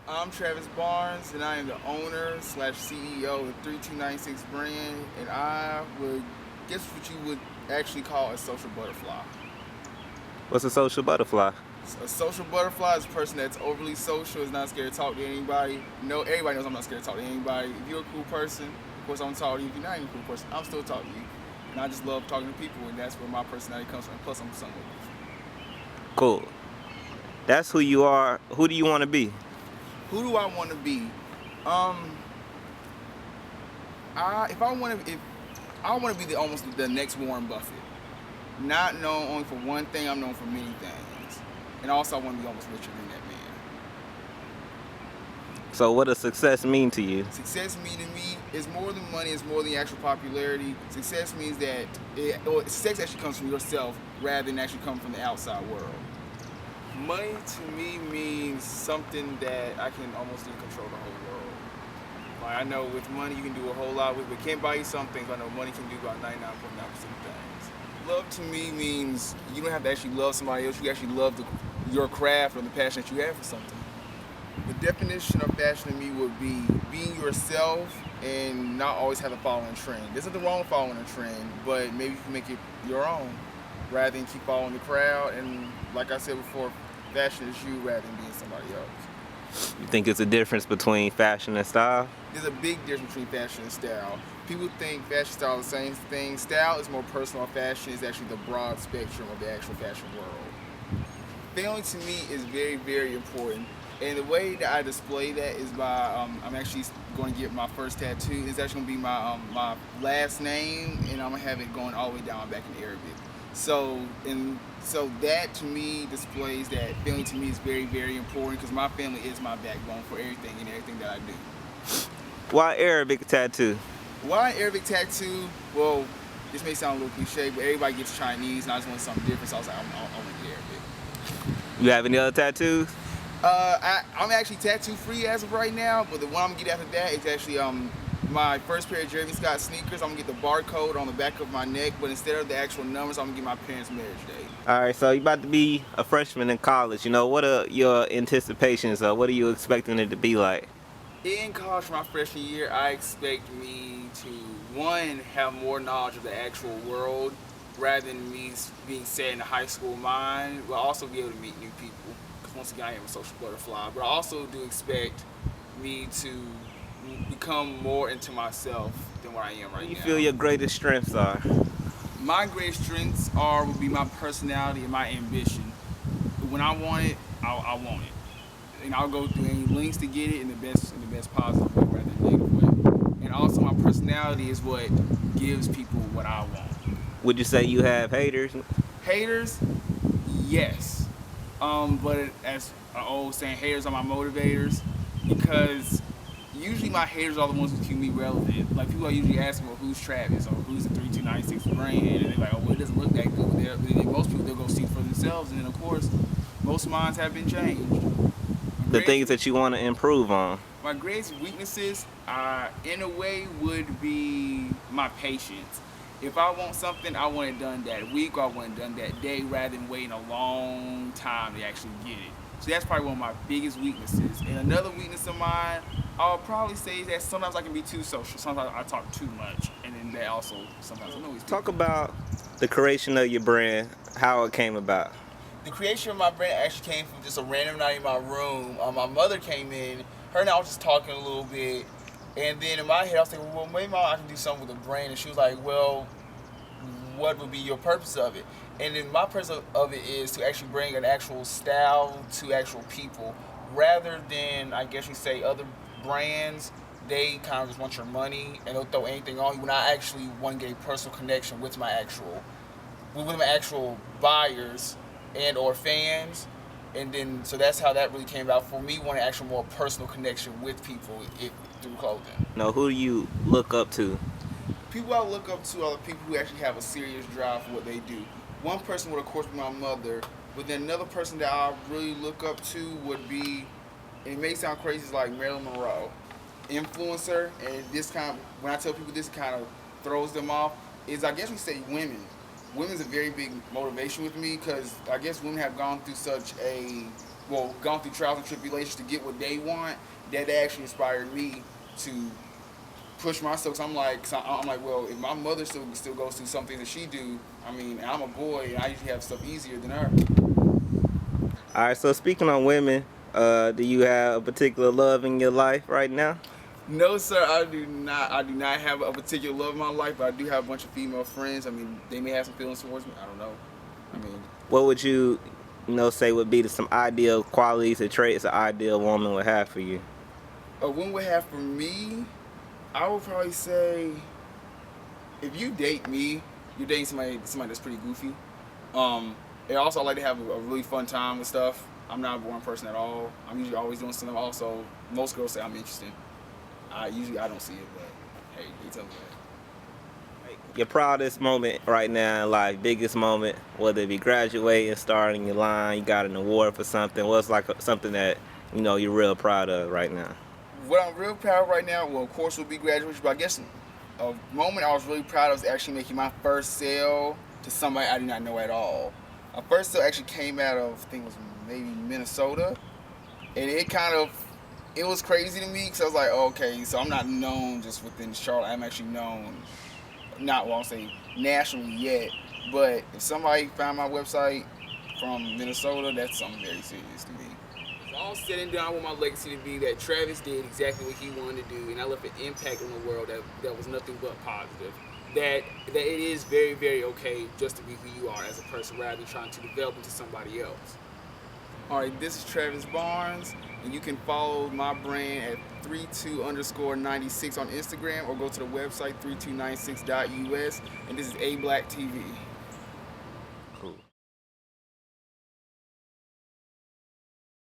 I'm Travis Barnes, and I am the owner slash CEO of 3296 brand, and I would guess what you would actually call a social butterfly. What's a social butterfly? A social butterfly is a person that's overly social, is not scared to talk to anybody. No, everybody knows I'm not scared to talk to anybody. If you're a cool person, of course I'm talking to you. If you're not even a cool person, I'm still talking to you. And I just love talking to people, and that's where my personality comes from. Plus, I'm somewhat different. Cool. That's who you are. Who do you want to be? Who do I want to be? Um, if I want to be almost the next Warren Buffett. Not known only for one thing, I'm known for many things. And also I want to be almost richer than that man. So what does success mean to you? Success mean to me is more than money, it's more than actual popularity. Success means that success actually comes from yourself rather than actually coming from the outside world. Money to me means something that I can almost control the whole world. Like I know with money you can do a whole lot with, but can't buy you some things. I know money can do about 99.9% of things. Love to me means you don't have to actually love somebody else. You actually love your craft or the passion that you have for something. The definition of fashion to me would be being yourself and not always have to follow a trend. There's nothing wrong with following a trend, but maybe you can make it your own rather than keep following the crowd. And like I said before, fashion is you rather than being somebody else. You think it's a difference between fashion and style? There's a big difference between fashion and style. People think fashion style are the same thing. Style is more personal. Fashion is actually the broad spectrum of the actual fashion world. Family to me is very, very important. And the way that I display that is by, I'm actually going to get my first tattoo. It's actually going to be my last name, and I'm going to have it going all the way down back in Arabic. So that to me displays that family to me is very, very important because my family is my backbone for everything and everything that I do. Why Arabic tattoo? Why Arabic tattoo? Well, this may sound a little cliche, but everybody gets Chinese, and I just want something different, so I was like, I want to get Arabic. You have any other tattoos? I'm actually tattoo free as of right now, but the one I'm gonna get after that is actually my first pair of Jeremy Scott sneakers. I'm gonna get the barcode on the back of my neck, but instead of the actual numbers, I'm gonna get my parents' marriage date. All right, so you're about to be a freshman in college. You know, what are your anticipations? What are you expecting it to be like? In college for my freshman year, I expect me to, one, have more knowledge of the actual world rather than me being set in a high school mind, but also be able to meet new people. Because once again, I am a social butterfly. But I also do expect me to become more into myself than what I am right now. What do you feel your greatest strengths are? My greatest strengths would be my personality and my ambition. When I want it, I want it. And I'll go through any lengths to get it in the best positive way rather than negative way. And also my personality is what gives people what I want. Would you say you have haters? Haters, yes. But as an old saying, haters are my motivators because usually my haters are the ones who keep me relevant. Like people are usually asking, well, who's Travis or who's the 3296 brand? And they're like, oh, well, it doesn't look that good. But most people, they'll go see for themselves. And then of course, most minds have been changed. The things that you want to improve on. My greatest weaknesses, in a way, would be my patience. If I want something, I want it done that week or I want it done that day rather than waiting a long time to actually get it. So that's probably one of my biggest weaknesses. And another weakness of mine, I'll probably say is that sometimes I can be too social. Sometimes I talk too much. And then that also sometimes annoys people. Talk about the creation of your brand, how it came about. The creation of my brand actually came from just a random night in my room. My mother came in, her and I was just talking a little bit, and then in my head I was thinking, well, maybe I can do something with the brand, and she was like, well, what would be your purpose of it? And then my purpose of it is to actually bring an actual style to actual people, rather than, I guess you say, other brands, they kind of just want your money, and they'll throw anything on you, when I actually want to get a personal connection with my actual buyers and or fans, and then so that's how that really came about for me, wanting actual more personal connection with people through clothing. Now, who do you look up to? People I look up to are the people who actually have a serious drive for what they do. One person would of course be my mother, but then another person that I really look up to would be, and it may sound crazy, it's like Marilyn Monroe, influencer. And this kind of, when I tell people this kind of throws them off, is I guess we say women. Women's a very big motivation with me because I guess women have gone through such a well, gone through trials and tribulations to get what they want, that actually inspired me to push myself. So I'm like, well, if my mother still goes through something that she do, I mean, I'm a boy and I usually have stuff easier than her. All right, so speaking on women, do you have a particular love in your life right now? No, sir, I do not. I do not have a particular love in my life, but I do have a bunch of female friends. I mean, they may have some feelings towards me. I don't know. I mean, What would you say would be some ideal qualities or traits an ideal woman would have for you? a woman would have for me, I would probably say, if you date me, you're dating somebody that's pretty goofy. And also, I like to have a really fun time with stuff. I'm not a boring person at all. I'm usually always doing something. Also, most girls say I'm interesting. I don't see it, but hey, they tell me that. Your proudest moment right now in life, biggest moment, whether it be graduating, starting your line, you got an award for something. What's like something that you're real proud of right now? What I'm real proud of right now, well, of course, would be graduation, but I guess a moment I was really proud of was actually making my first sale to somebody I did not know at all. My first sale actually came out of, I think it was maybe Minnesota, and it was crazy to me because I was like, oh, okay, so I'm not known just within Charlotte. I'm actually known, not, well, I'll say nationally yet, but if somebody found my website from Minnesota, that's something very serious to me. All said and done, I want my legacy to be that Travis did exactly what he wanted to do, and I left an impact on the world that was nothing but positive. That it is very, very okay just to be who you are as a person rather than trying to develop into somebody else. All right, this is Travis Barnes, and you can follow my brand at 32_96 on Instagram or go to the website 3296.us, and this is ABlackTV.